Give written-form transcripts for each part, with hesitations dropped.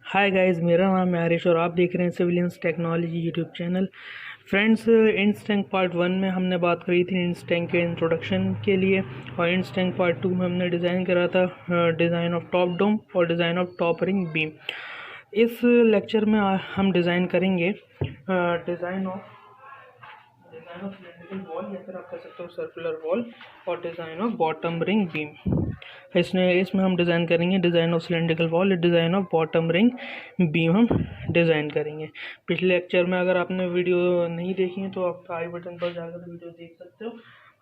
Hi guys, मेरा नाम है आरिश और आप देख रहे हैं civilians technology YouTube channel. Friends, इंस्टैंक पार्ट 1 में हमने बात करी थी इंस्टैंक के इंट्रोडक्शन के लिए, और इंस्टैंक पार्ट 2 में हमने डिज़ाइन करा था डिज़ाइन ऑफ टॉप डोम और design of top ring beam. इस लेक्चर में हम डिज़ाइन करेंगे डिज़ाइन ऑफ सिलेंड्रिकल वॉल, या फिर आप कह सकते हो सर्कुलर वॉल, और design of bottom ring beam. इसमें हम डिज़ाइन करेंगे design of cylindrical wall, design of bottom ring beam हम डिज़ाइन करेंगे। पिछले लेक्चर में अगर आपने वीडियो नहीं देखी है तो आप आई बटन पर जाकर वीडियो देख सकते हो।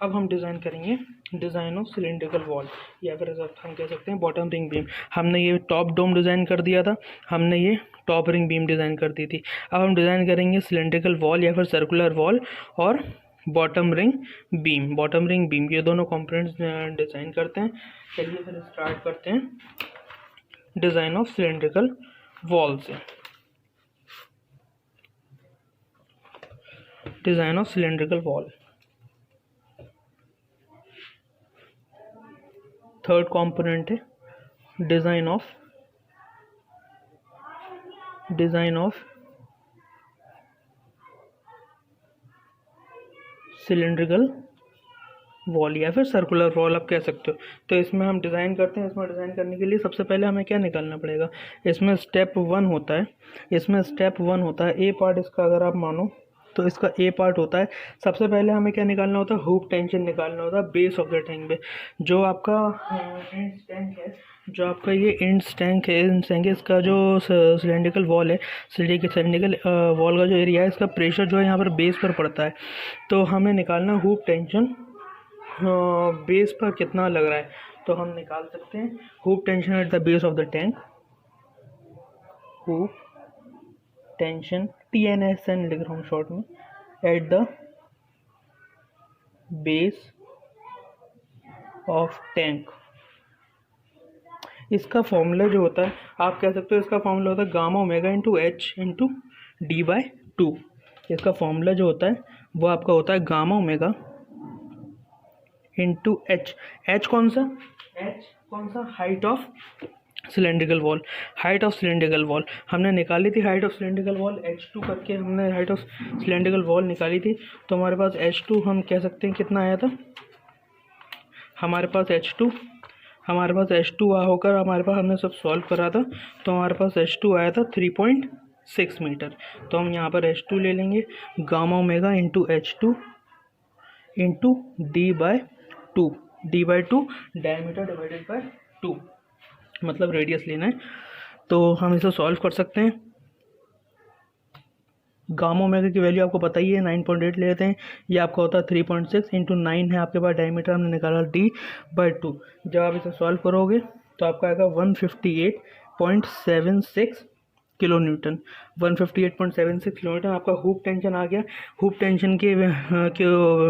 अब हम डिज़ाइन करेंगे डिज़ाइन ऑफ सिलेंड्रिकल वॉल, या फिर हम कह सकते हैं बॉटम रिंग बीम। हमने ये टॉप डोम डिज़ाइन कर दिया था, हमने ये टॉप रिंग बीम डिज़ाइन कर दी थी। अब हम डिज़ाइन करेंगे सिलेंड्रिकल वॉल या फिर सर्कुलर वॉल और bottom ring beam. Bottom ring beam ये दोनों कंपोनेंट्स डिज़ाइन करते हैं। चलिए फिर स्टार्ट करते हैं डिज़ाइन ऑफ सिलेंड्रिकल वॉल से। Design of cylindrical wall, third component है डिज़ाइन ऑफ सिलेंड्रिकल वॉल या फिर सर्कुलर वॉल आप कह सकते हो। तो इसमें हम डिज़ाइन करते हैं। इसमें डिज़ाइन करने के लिए सबसे पहले हमें क्या निकालना पड़ेगा, इसमें स्टेप 1 होता है ए पार्ट। इसका अगर आप मानो तो इसका ए पार्ट होता है। सबसे पहले हमें क्या निकालना होता है, हुक टेंशन निकालना होता है बेस ऑफ द टैंक पे। जो आपका एंड टैंक है, जो आपका ये एंड टैंक है, इसका जो सिलेंड्रिकल वॉल है, सिलेंड्रिकल वॉल का जो एरिया है, इसका प्रेशर जो है यहाँ पर बेस पर पड़ता है। तो हमें निकालना हुक टेंशन बेस पर कितना लग रहा है। तो हम निकाल सकते हैं hook tension at the base of the tank. Hook tension TNSN लिख रहा हूँ शॉर्ट में, at the base of tank. इसका फॉर्मूला जो होता है, आप कह सकते हो इसका फॉर्मूला होता है gamma omega into H into D/2। इसका फॉर्मूला जो होता है वो आपका होता है गामा ओमेगा इंटू H कौन सा हाइट ऑफ सिलेंड्रिकल वॉल। हमने निकाली थी height of cylindrical wall, H2 करके हमने हाइट ऑफ सिलेंड्रिकल वॉल निकाली थी। तो हमारे पास H2 हम कह सकते हैं कितना आया था, हमारे पास H2 होकर हमने सब सॉल्व करा था। तो हमारे पास H2 आया था 3.6 मीटर। तो हम यहाँ पर H2 ले लेंगे, gamma omega into H2 into D/2 diameter divided by 2, मतलब रेडियस लेना है। तो हम इसे सॉल्व कर सकते हैं। गामा ओमेगा की वैल्यू आपको पता ही है, 9.8 लेते हैं। ये आपका होता है 3.6 इंटू 9 है आपके पास डायमीटर, हमने निकाला D/2। जब आप इसे सॉल्व करोगे तो आपका आएगा 158.76 किलो न्यूटन। 158.76 किलो न्यूटन आपका हुक टेंशन आ गया। हुक टेंशन के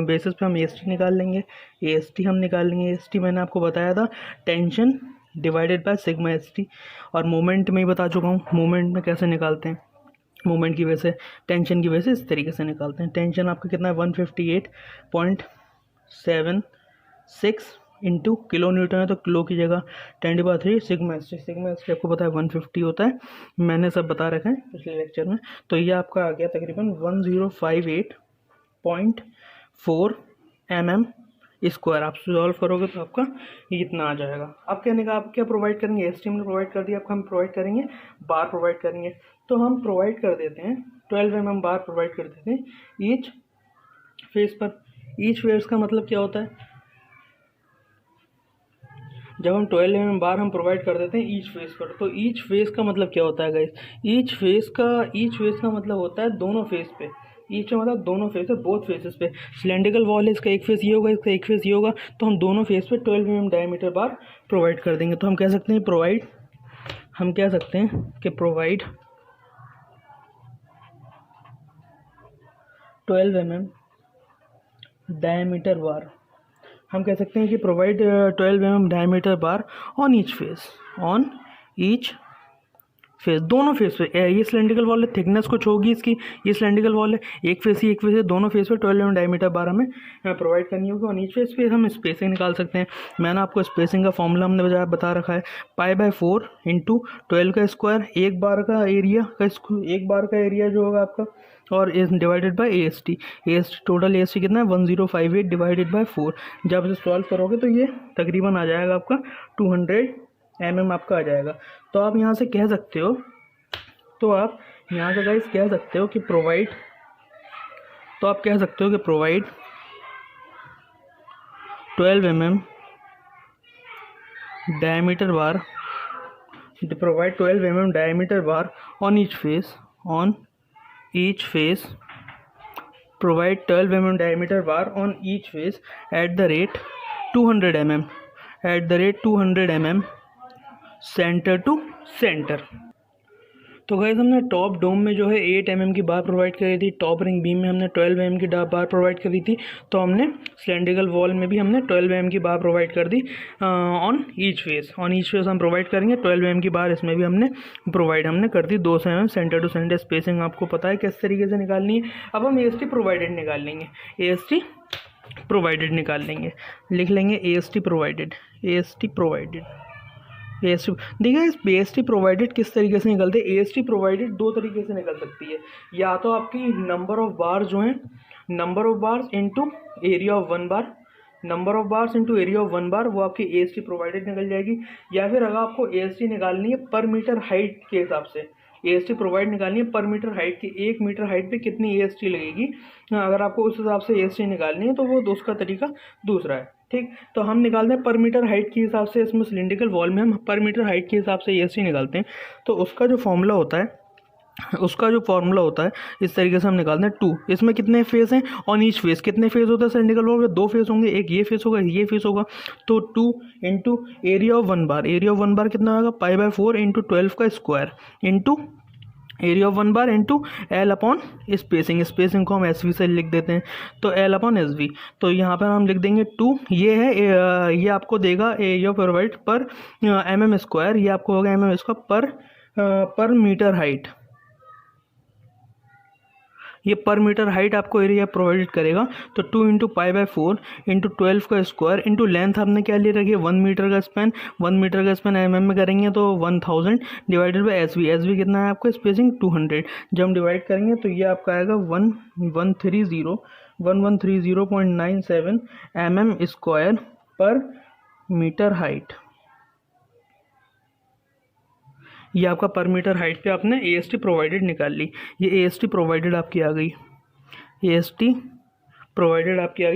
बेसिस पे हम AST निकाल लेंगे। AST मैंने आपको बताया था, tension divided by sigma ST। और मोमेंट में ही बता चुका हूँ, मोमेंट में कैसे निकालते हैं, मोमेंट की वजह से टेंशन की वजह से इस तरीके से निकालते हैं। टेंशन आपका कितना है 158.76 इंटू किलो न्यूटन है, तो किलो की जगह 10⁻³ सिग्मा ST आपको पता है 150 होता है, मैंने सब बता रखा है पिछले लेक्चर में। तो ये आपका आ गया तकरीबन 1058.4 mm स्क्वायर। आप सॉल्व करोगे तो आपका ये इतना आ जाएगा। अब आप क्या प्रोवाइड करेंगे, ST ने प्रोवाइड कर दिया, आपका हम प्रोवाइड करेंगे बार प्रोवाइड करेंगे। तो हम प्रोवाइड कर देते हैं 12 mm बार प्रोवाइड कर देते हैं ईच फेस पर। ईच फेस का मतलब क्या होता है, जब हम 12 mm बार हम प्रोवाइड कर देते हैं ईच फेस पर, तो ईच फेस का मतलब क्या होता है गाइस, ईच फेस का मतलब होता है दोनों फेस पे। ईच मतलब दोनों फेस पे, बोथ फेसेस पे। सिलेंड्रिकल वॉल है, इसका एक फेस ये होगा, इसका एक फेस ये होगा, तो हम दोनों फेस पे 12 mm डायमीटर बार प्रोवाइड कर देंगे। तो हम कह सकते हैं प्रोवाइड 12 mm डायमीटर बार। हम कह सकते हैं कि provide 12 mm diameter bar on each face, दोनों फेस पे ये सिलेंड्रिकल वॉल है, थिकनेस कुछ होगी इसकी, ये सिलेंड्रिकल वॉल है, एक फेस ही एक फेस है, दोनों फेस पे 12 mm डायमीटर बार हमें प्रोवाइड करनी होगी। और नीचे फेस हम स्पेसिंग निकाल सकते हैं। मैंने आपको स्पेसिंग का फॉर्मूला हमने बता रखा है, π/4 इंटू 12 का स्क्वायर, एक बार का एरिया जो होगा आपका, और divided by AST। Total AST कितना है 1058 डिवाइडेड बाय 4। जब इसे सॉल्व करोगे तो ये तकरीबन आ जाएगा आपका 200 mm आपका आ जाएगा। तो आप यहाँ से कह सकते हो, गाइस कह सकते हो कि provide 12 mm diameter bar, provide 12 mm diameter bar on each face, provide 12 mm diameter bar on each face at the rate 200 mm centre to centre. तो गाइस हमने टॉप डोम में जो है 8 mm की बार प्रोवाइड करी थी, top ring beam में हमने 12 mm की बार प्रोवाइड करी थी, तो हमने सिलेंड्रिकल वॉल में भी हमने 12 mm की बार प्रोवाइड कर दी ऑन ईच फेस हम प्रोवाइड करेंगे 12 mm की बार, इसमें भी हमने कर दी 200 mm centre to centre. Spacing आपको पता है किस तरीके से निकालनी है। अब हम AST प्रोवाइडेड निकाल लेंगे, लिख लेंगे AST प्रोवाइडेड। देखिए इस AST प्रोवाइडेड किस तरीके से निकलते हैं। AST प्रोवाइडेड दो तरीके से निकल सकती है, या तो आपकी नंबर ऑफ बार जो है, number of bars into area of one bar, वो आपकी AST प्रोवाइडेड निकल जाएगी। या फिर अगर आपको AST निकालनी है पर मीटर हाइट के हिसाब से, AST प्रोवाइड निकालनी है पर मीटर हाइट की, 1 मीटर हाइट पे कितनी AST लगेगी, अगर आपको उस हिसाब से AST निकालनी है तो वो उसका तरीका दूसरा है। ठीक, तो हम निकालते हैं पर मीटर हाइट के हिसाब से, इसमें सिलिंड्रिकल वॉल में हम पर मीटर हाइट के हिसाब से AST निकालते हैं। तो उसका जो फॉर्मूला होता है इस तरीके से हम निकालते हैं 2। इसमें कितने फेस हैं ऑन ईच फेस, कितने फेस होते हैं सिलिंड्रिकल वॉल में, 2 फेस होंगे, एक ये फेस होगा, ये फेस होगा। तो 2 इंटू एरिया ऑफ वन बार कितना होगा, π/4 इंटू 12 का square into area of one bar into L upon spacing को हम SV से लिख देते हैं, तो L अपॉन SV। तो यहाँ पर हम लिख देंगे 2, ये है ये आपको देगा एरिया प्रोवाइड पर mm स्क्वायर, ये आपको होगा mm स्क्वायर पर मीटर हाइट, ये पर मीटर हाइट आपको एरिया प्रोवाइड करेगा। तो 2 इंटू π/4 इंटू 12 का स्क्वायर इंटू लेंथ हमने क्या ले रखी है 1 मीटर का स्पैन, mm में करेंगे तो 1000 डिवाइडेड बाय SV कितना है आपका स्पेसिंग 200। जब हम डिवाइड करेंगे तो ये आपका आएगा 1130.97 mm स्क्वायर पर मीटर हाइट। ये आपका पर मीटर हाइट पे आपने AST प्रोवाइडेड निकाल ली। ये AST प्रोवाइडेड आपकी आ गई,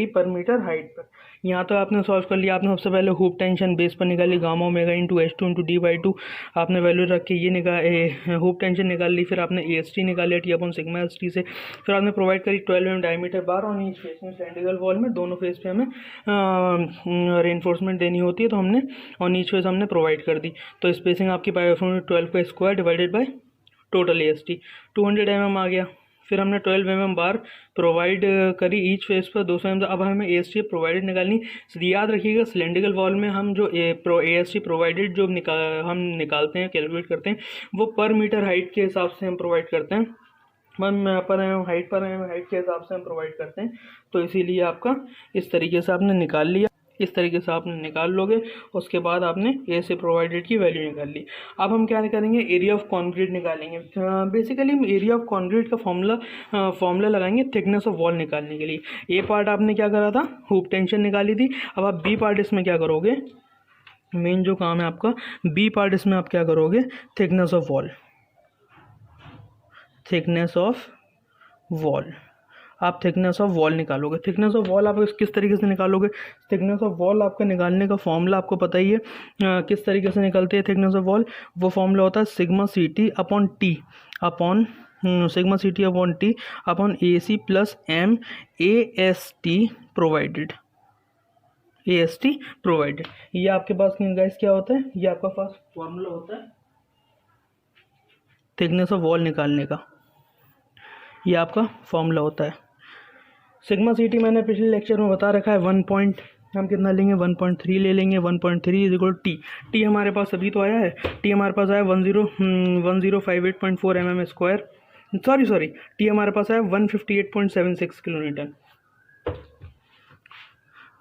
पर मीटर हाइट पर। यहाँ तो आपने सॉल्व कर लिया। आपने सबसे पहले हुप टेंशन बेस पर निकाली, gamma omega into H2 into D/2 आपने वैल्यू रख के ये हुप टेंशन निकाल ली। फिर आपने AST निकाल लिया T/σ ST से। फिर आपने प्रोवाइड करी 12 mm डायमीटर बार और ईच फेस में, सिलेंड्रिकल वॉल में दोनों फेस पे हमें रेनफोर्समेंट देनी होती है, तो हमने और ईच फेस हमने प्रोवाइड कर दी। तो स्पेसिंग आपकी 12 का square divided by total AST 200 mm आ गया। फिर हमने 12 mm बार प्रोवाइड करी ईच फेस पर 200 mm। अब हमें AST प्रोवाइडेड निकालनी। याद रखिएगा सिलेंड्रिकल वॉल में हम जो AST प्रोवाइडेड जो निकालते हैं, कैलकुलेट करते हैं, वो पर मीटर हाइट के हिसाब से हम प्रोवाइड करते हैं, पर हाइट के हिसाब से हम प्रोवाइड करते हैं। तो इसीलिए आपका इस तरीके से आपने निकाल लिया, इस तरीके से आपने निकाल लोगे। उसके बाद आपने AST प्रोवाइडेड की वैल्यू निकाल ली। अब हम क्या करेंगे, एरिया ऑफ कॉन्क्रीट निकालेंगे। बेसिकली हम एरिया ऑफ कॉन्क्रीट का फॉर्मूला लगाएंगे थिकनेस ऑफ वॉल निकालने के लिए। ए पार्ट आपने क्या करा था, हुप टेंशन निकाली थी। अब आप बी पार्ट इसमें क्या करोगे, मेन जो काम है आपका बी पार्ट, इसमें आप क्या करोगे, थिकनेस ऑफ वॉल आप थिकनेस ऑफ वॉल निकालोगे। थिकनेस ऑफ वॉल आप किस तरीके से निकालोगे, थिकनेस ऑफ वॉल आपका निकालने का फॉर्मूला आपको पता ही है किस तरीके से निकलती है थिकनेस ऑफ वॉल। वो फॉर्मूला होता है σCT upon T upon AC plus M AST provided. ये आपके पास गाइस क्या होता है, ये आपका पास फॉर्मूला होता है थिकनेस ऑफ वॉल निकालने का। ये आपका फॉर्मूला होता है। σCT मैंने पिछले लेक्चर में बता रखा है हम कितना लेंगे 1.3 ले लेंगे। 1.3 इज इक्वल टी। टी हमारे पास अभी तो आया है, टी हमारे पास आया 1058.4 mm²। सॉरी टी हमारे पास आया 158.76 किलोन्यूटन।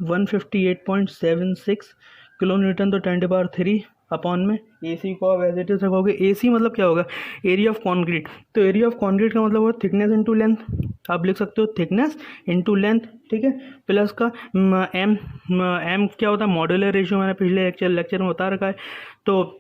158.76 किलोन्यूटन। तो 10⁻³ अपॉन में ए सी को आप एज इट इज रखोगे। ए सी मतलब क्या होगा, एरिया ऑफ कॉन्क्रीट। तो एरिया ऑफ कॉन्क्रीट का मतलब होगा थिकनेस इंटू लेंथ। आप लिख सकते हो थिकनेस इंटू लेंथ, ठीक है। प्लस का एम क्या होता है, मॉड्यूलर रेशियो, मैंने पिछले लेक्चर में बता रखा है। तो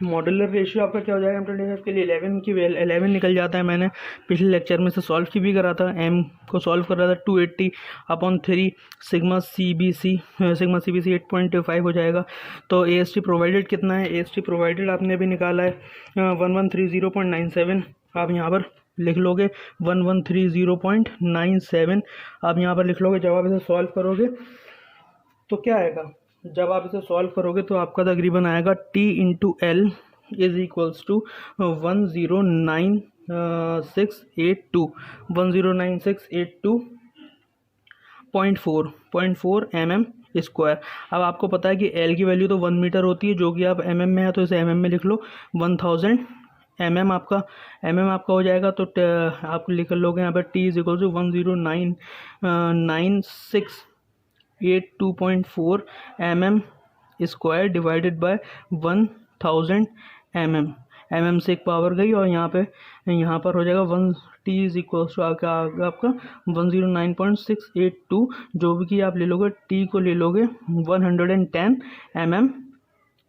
मॉड्यूलर रेशियो आपका क्या हो जाएगा, M25 के लिए 11 निकल जाता है। मैंने पिछले लेक्चर में से सॉल्व की भी करा था, एम को सॉल्व कर रहा था। 280/3 सिग्मा सी बी सी 8.5 हो जाएगा। तो AST प्रोवाइडेड कितना है, AST प्रोवाइडेड आपने अभी निकाला है 1130.97। आप यहाँ पर लिख लोगे 1130.97 आप यहाँ पर लिख लोगे। जब आप इसे सॉल्व करोगे तो क्या आएगा, जब आप इसे सॉल्व करोगे तो आपका तकरीबन आएगा T into L is equals to 109682.4 mm²। अब आपको पता है कि L की वैल्यू तो 1 मीटर होती है, जो कि आप mm में है तो इसे mm में लिख लो। 1000 mm आपका हो जाएगा। तो आप लिख लोगे यहाँ पर T is equal to 1099682.4 mm² divided by 1000 mm से एक पावर गई, और यहाँ पर हो जाएगा 1 T इज इक्वल टू आपका 109.682, जो भी कि आप ले लोगे T को ले लोगे 110 mm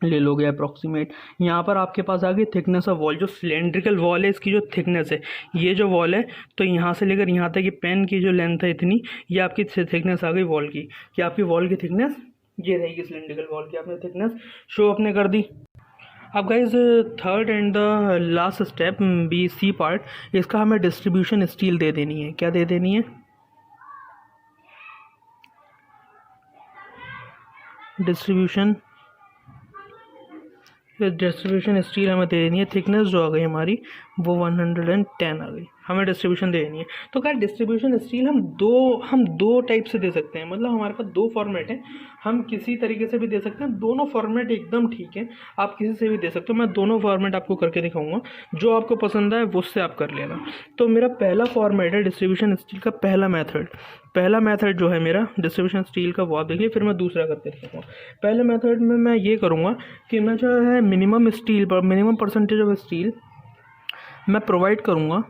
ले लोगे अप्रॉक्सीमेट। यहाँ पर आपके पास आ गई थिकनेस ऑफ वॉल। जो सिलेंड्रिकल वॉल है इसकी जो थिकनेस है, ये जो वॉल है, तो यहाँ से लेकर यहाँ तक ये पेन की जो लेंथ है इतनी, ये आपकी थिकनेस आ गई वॉल की। कि आपकी वॉल की थिकनेस ये रहेगी सिलेंड्रिकल वॉल की। आपने थिकनेस शो अपने कर दी। अब guys third and the last step BC part, इसका हमें डिस्ट्रीब्यूशन स्टील दे देनी है। क्या दे देनी है, डिस्ट्रीब्यूशन स्टील हमें दे देनी है। थिकनेस जो आ गई हमारी वो 110 आ गई, हमें डिस्ट्रीब्यूशन दे देनी है। तो क्या डिस्ट्रीब्यूशन स्टील हम दो टाइप से दे सकते हैं, मतलब हमारे पास दो फॉर्मेट है। हम किसी तरीके से भी दे सकते हैं, दोनों फॉर्मेट एकदम ठीक है, आप किसी से भी दे सकते हो। मैं दोनों फॉर्मेट आपको करके दिखाऊंगा, जो आपको पसंद आए उससे आप कर लेना। तो मेरा पहला फॉर्मेट है डिस्ट्रीब्यूशन स्टील का पहला मेथड जो है मेरा डिस्ट्रीब्यूशन स्टील का, वो आप देखिए, फिर मैं दूसरा करके दिखाऊंगा। पहले मेथड में मैं ये करूँगा कि मैं जो है मिनिमम परसेंटेज ऑफ स्टील मैं प्रोवाइड करूँगा,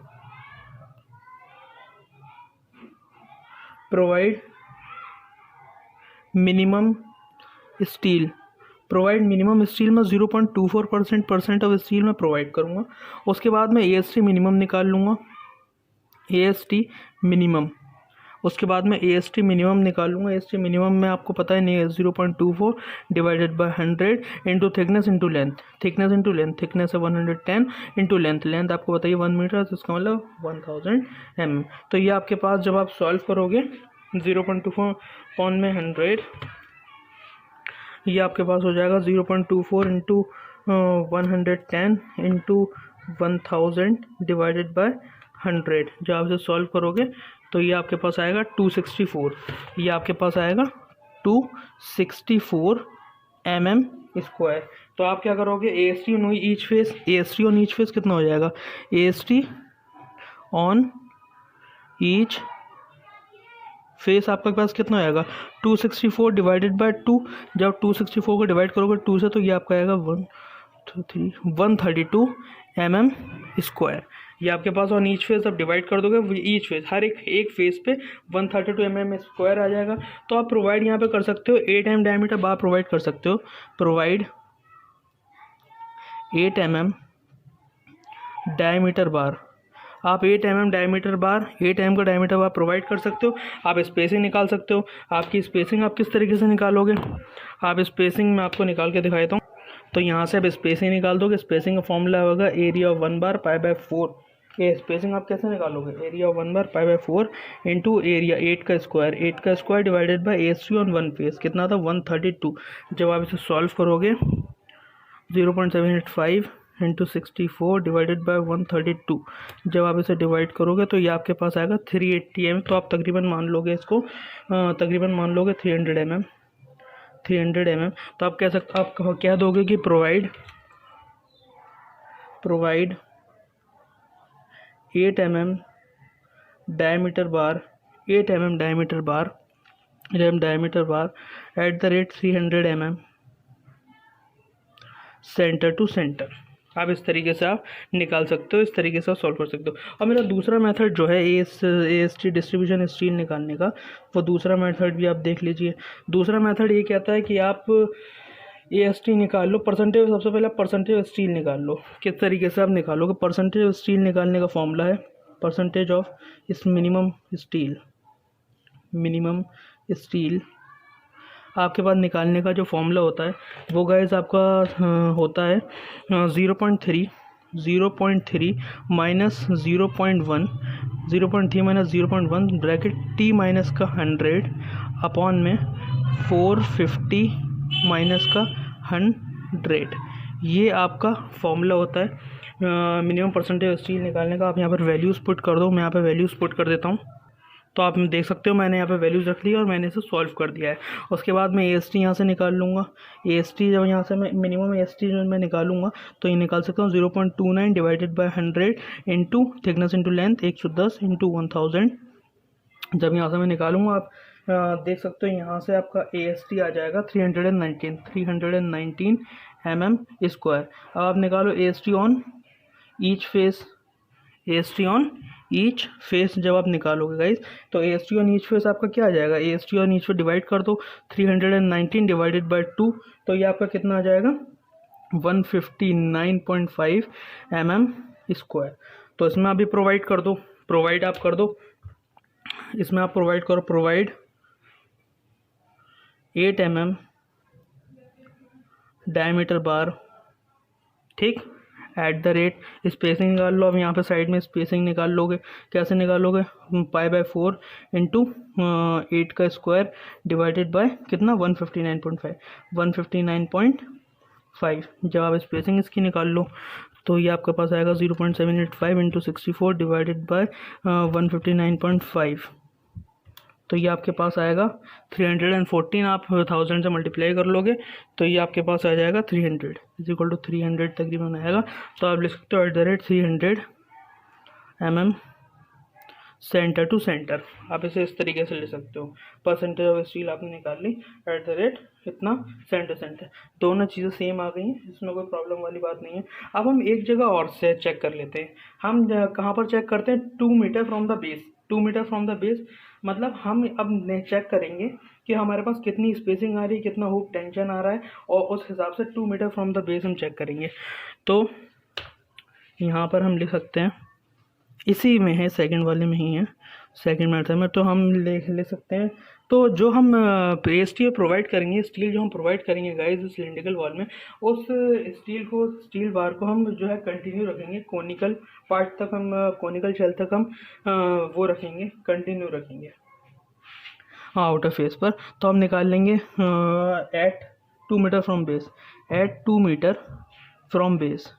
प्रोवाइड मिनिमम स्टील में 0.24% ऑफ स्टील में प्रोवाइड करूँगा। उसके बाद मैं AST मिनिमम निकाल लूँगा, AST मिनिमम। उसके बाद मैं AST मिनिमम निकालूंगा। AST मिनिमम में आपको पता है नहीं, 0.24 divided by 100 into thickness into length. Thickness है 110 इंटू लेंथ आपको बताइए 1 मीटर, तो इसका मतलब 1000 mm। तो ये आपके पास जब आप सॉल्व करोगे 0.24 अपॉन में 100, ये आपके पास हो जाएगा 0.24 इंटू 110 इंटू 1000 डिवाइडेड बाय 100। जब आप इसे सॉल्व करोगे तो ये आपके पास आएगा 264। ये आपके पास आएगा 264 mm²। तो आप क्या करोगे, AST ऑन ईच फेस कितना हो जाएगा, AST ऑन ईच फेस आपके पास कितना आएगा 264 डिवाइडेड बाय 2। जब 264 को डिवाइड करोगे 2 से, तो ये आपका आएगा 132 mm²। ये आपके पास ऑन ईच फेस आप डिवाइड कर दोगे, ईच फेस हर एक फेस पे 132 mm² आ जाएगा। तो आप प्रोवाइड यहाँ पे कर सकते हो 8 mm डायमीटर बार प्रोवाइड कर सकते हो, प्रोवाइड 8 mm डायमीटर बार। आप 8 mm डायमीटर बार, 8 mm का डायमीटर बार प्रोवाइड कर सकते हो। आप स्पेसिंग निकाल सकते हो। आपकी स्पेसिंग आप किस तरीके से निकालोगे, आप स्पेसिंग में आपको निकाल के दिखाता हूँ। तो यहाँ से आप स्पेसिंग निकाल दोगे। स्पेसिंग का फॉर्मूला होगा एरिया ऑफ 1 बार π/4। ये स्पेसिंग आप कैसे निकालोगे, area of 1 bar π/4 into area 8 का square divided by AST on one face, कितना था 132। जब आप इसे सॉल्व करोगे 0.785 इंटू 64 डिवाइडेड बाय 132, जब आप इसे डिवाइड करोगे तो ये आपके पास आएगा 380 mm। तो आप तकरीबन मान लोगे इसको, 300 mm। 300 mm, तो आप क्या दोगे कि provide 8 mm diameter bar 8 mm diameter bar at the rate 300 mm centre to centre. आप इस तरीके से आप निकाल सकते हो, इस तरीके से आप सॉल्व कर सकते हो। और मेरा दूसरा मेथड जो है एस टी डिस्ट्रीब्यूशन स्टील निकालने का, वो दूसरा मेथड भी आप देख लीजिए। दूसरा मेथड ये कहता है कि आप एस टी निकाल लो, परसेंटेज, सबसे पहले आप परसेंटेज स्टील निकाल लो। किस तरीके से आप निकालोगे? परसेंटेज स्टील निकालने का फॉर्मूला है परसेंटेज ऑफ इस मिनिमम स्टील। आपके पास निकालने का जो फॉर्मूला होता है वो गाइस आपका होता है 0.3 minus 0.1 0.3 minus 0.1 bracket T minus का 100 अपॉन में 450 माइनस का 100। ये आपका फॉर्मूला होता है मिनिमम परसेंटेज स्टील निकालने का। आप यहाँ पर वैल्यूज़ पुट कर दो, मैं यहाँ पर वैल्यूज़ पुट कर देता हूँ, तो आप देख सकते हो मैंने यहाँ पे वैल्यूज़ रख ली और मैंने इसे सॉल्व कर दिया है। उसके बाद मैं AST यहाँ से निकाल लूँगा। AST जब यहाँ से मैं मिनिमम AST जो मैं निकालूंगा तो ये निकाल सकता हूँ 0.29 divided by 100 into thickness into length 110 into 1000। जब यहाँ से मैं निकालूंगा आप देख सकते हो यहाँ से आपका AST आ जाएगा 319 mm स्क्वायर। अब आप निकालो AST ऑन ईच फेस जब आप निकालोगे गाइस तो AST ऑन ईच फेस आपका क्या आ जाएगा? AST on each face divide कर दो 319 डिवाइडेड बाय 2, तो ये आपका कितना आ जाएगा 159.5 mm स्क्वायर। तो इसमें अभी प्रोवाइड कर दो, इसमें आप प्रोवाइड करो, प्रोवाइड 8 mm डायमीटर बार, ठीक, एट द रेट स्पेसिंग निकाल लो। अब यहाँ पे साइड में स्पेसिंग निकाल लोगे, कैसे निकालोगे? π/4 इंटू 8 का स्क्वायर डिवाइडेड बाय कितना 159.5। जब आप स्पेसिंग इसकी निकाल लो तो ये आपके पास आएगा 0.785 इंटू 64 डिवाइडेड बाय 159.5। तो ये आपके पास आएगा 314। आप 1000 से मल्टीप्लाई कर लोगे तो ये आपके पास आ जाएगा 300 इक्वल टू 300 तकरीबन आएगा। तो आप लिख सकते हो at the rate 300 mm centre to centre. आप इसे इस तरीके से ले सकते हो। परसेंटेज ऑफ स्टील आपने निकाल ली एट द रेट इतना सेंटर सेंटर। दोनों चीज़ें सेम आ गई हैं, इसमें कोई प्रॉब्लम वाली बात नहीं है। अब हम एक जगह और से चेक कर लेते हैं। हम कहाँ पर चेक करते हैं? 2 metre from the base. 2 metre from the base मतलब हम अब चेक करेंगे कि हमारे पास कितनी स्पेसिंग आ रही है, कितना हुक टेंशन आ रहा है, और उस हिसाब से 2 मीटर फ्रॉम द बेस हम चेक करेंगे। तो यहाँ पर हम लिख सकते हैं, इसी में है, सेकंड वाले में ही है, सेकंड मेथड में, तो हम ले सकते हैं। तो जो हम AST प्रोवाइड करेंगे, स्टील जो हम प्रोवाइड करेंगे गाइस सिलेंड्रिकल वॉल में, उस स्टील बार को हम जो है कंटिन्यू रखेंगे, कोनिकल पार्ट तक हम, कोनिकल शेल तक हम वो रखेंगे, कंटिन्यू रखेंगे आउटर फेस पर। तो हम निकाल लेंगे at 2 metre from base, at 2 metre from base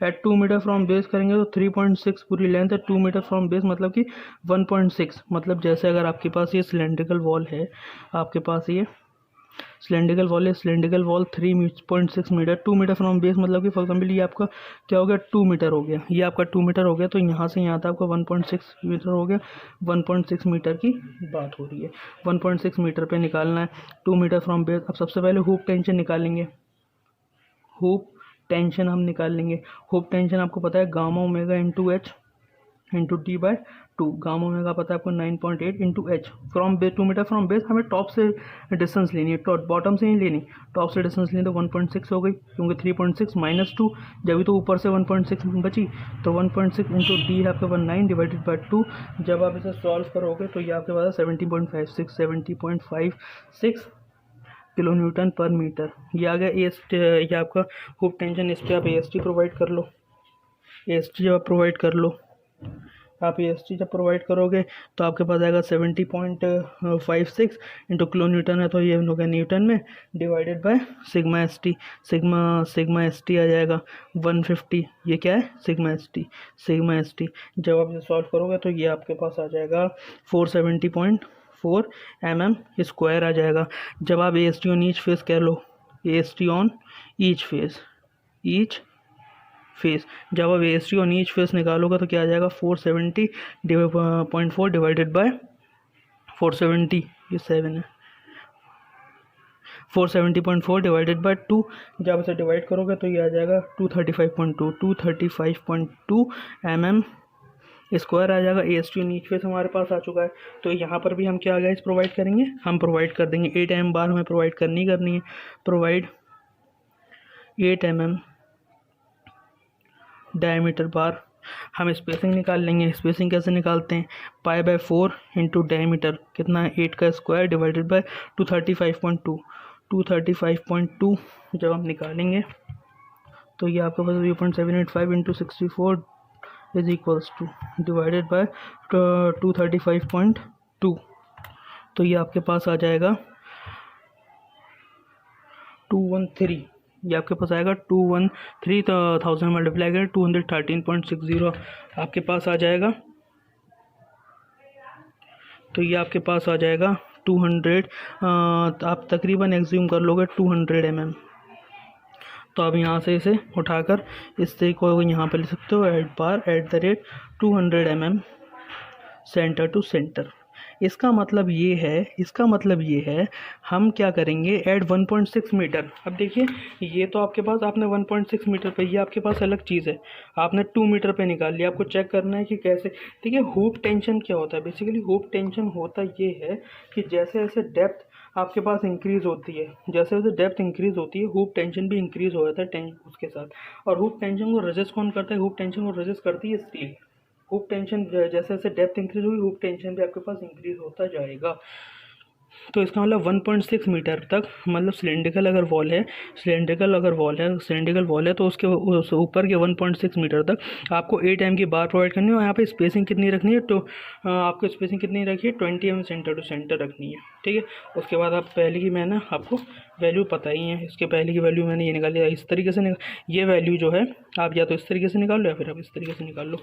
at 2 metre from base करेंगे तो 3.6 पूरी लेंथ है। 2 मीटर फ्रॉम बेस मतलब कि 1.6, मतलब जैसे अगर आपके पास ये सिलेंड्रिकल वॉल है, आपके पास ये सिलेंड्रिकल वॉल है, cylindrical wall 3.6 metre, 2 metre from base मतलब कि फॉर एग्जाम्पल ये आपका क्या हो गया 2 मीटर हो गया, ये आपका 2 मीटर हो गया। तो यहाँ से यहाँ तक आपका 1.6 मीटर हो गया। 1.6 मीटर की बात हो रही है, 1.6 मीटर पे निकालना है 2 मीटर फ्रॉम बेस। अब सबसे पहले हुक टेंशन निकालेंगे, हुक टेंशन हम निकाल लेंगे। हुक टेंशन आपको पता है gamma omega into H into D by 2। Gamma omega पता है आपको 9.8 into H. From base 2 metre from base हमें टॉप से डिस्टेंस लेनी है, बॉटम से नहीं लेनी, टॉप से डिस्टेंस लेनी, तो 1.6 हो गई, क्योंकि 3.6 माइनस 2 जब भी तो ऊपर से 1.6 बची, तो 1.6 इंटू डी है आपका 19 डिवाइडेड बाई 2। जब आप इसे सॉल्व करोगे तो ये आपके पास 70.56 किलो न्यूटन पर मीटर ये आ गया। ये आपका हुक टेंशन, इस पर आप AST प्रोवाइड कर लो। AST जब आप प्रोवाइड कर लो, आप AST जब प्रोवाइड करोगे तो आपके पास आएगा 70.56 इंटू किलो न्यूटन है, तो ये हो गया न्यूटन में, divided by sigma ST। Sigma ST आ जाएगा 150। ये क्या है? Sigma ST। जब आप इसे सॉल्व करोगे तो ये आपके पास आ जाएगा 470.5 4 mm² आ जाएगा। जब आप AST ऑन ईच फेस कह लो, AST ऑन ईच फेस, जब आप AST ऑन ईच फेस निकालोगे तो क्या आ जाएगा 470.4 डिवाइडेड बाय 470, ये 7 है, 470.4 डिवाइडेड बाय 2। जब इसे डिवाइड करोगे तो ये आ जाएगा 235.2 mm² आ जाएगा। AST ऑन ईच फेस हमारे पास आ चुका है। तो यहाँ पर भी हम क्या गाइस प्रोवाइड करेंगे, हम प्रोवाइड कर देंगे 8 mm बार हमें प्रोवाइड करनी है, प्रोवाइड 8 mm डायमीटर बार। हम स्पेसिंग निकाल लेंगे। स्पेसिंग कैसे निकालते हैं, π/4 इंटू डायमीटर कितना है 8 का स्क्वायर डिवाइडेड बाय 235.2 जब हम निकालेंगे तो ये आपके पास 0.785 into 64 is equals two divided by 235.2। तो ये आपके पास आ जाएगा 213, ये आपके पास आएगा 213,000 मल्टीप्लाई करें 213.60 आपके पास आ जाएगा। तो ये आपके पास आ जाएगा 200, आप तकरीबन एग्ज्यूम कर लोगे 200 mm। तो अब यहाँ से इसे उठाकर इससे को यहाँ पर लिख सकते हो @200 mm सेंटर टू सेंटर। इसका मतलब ये है हम क्या करेंगे ऐड 1.6 मीटर। अब देखिए ये तो आपके पास आपने 1.6 मीटर पे, ये आपके पास अलग चीज़ है, आपने 2 मीटर पे निकाल लिया। आपको चेक करना है कि कैसे। देखिए हुक टेंशन क्या होता है, बेसिकली हुक टेंशन होता ये है कि जैसे जैसे डेप्थ आपके पास इंक्रीज होती है, जैसे जैसे डेप्थ इंक्रीज होती है हुक टेंशन भी इंक्रीज हो जाता है टेंशन उसके साथ। और हुक टेंशन को रेजिस्ट कौन करता है, हुक टेंशन को रेजिस्ट करती है स्टील। हुक टेंशन जैसे जैसे डेप्थ इंक्रीज होगी हुक टेंशन भी आपके पास इंक्रीज होता जाएगा। तो इसका मतलब 1.6 मीटर तक, मतलब सिलेंड्रिकल अगर वॉल है तो उसके उस ऊपर के 1.6 मीटर तक आपको 8 mm की बार प्रोवाइड करनी है। और यहाँ पे स्पेसिंग कितनी रखनी है, तो आपको स्पेसिंग कितनी रखी है 20 mm सेंटर टू सेंटर रखनी है, ठीक है। उसके बाद आप पहले की मैंने आपको वैल्यू पता ही है, इसके पहले की वैल्यू मैंने ये निकाली है, इस तरीके से ये वैल्यू जो है आप या तो इस तरीके से निकाल लो या फिर आप इस तरीके से निकाल लो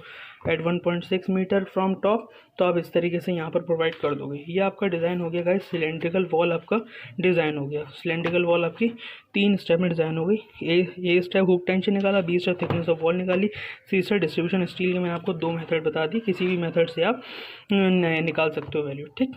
एट 1.6 मीटर फ्रॉम टॉप। तो आप इस तरीके से यहाँ पर प्रोवाइड कर दोगे। ये आपका डिज़ाइन हो गया गाइस, सिलेंड्रिकल वॉल आपका डिज़ाइन हो गया। सिलेंड्रिकल वॉल आपकी 3 स्टेप में डिज़ाइन हो गई। ए स्टेप हुक टेंशन निकाला, B step thickness of wall निकाली, सी स्टेप डिस्ट्रीब्यूशन स्टील के मैंने आपको 2 मेथड बता दी, किसी भी मेथड से आप निकाल सकते हो वैल्यू, ठीक।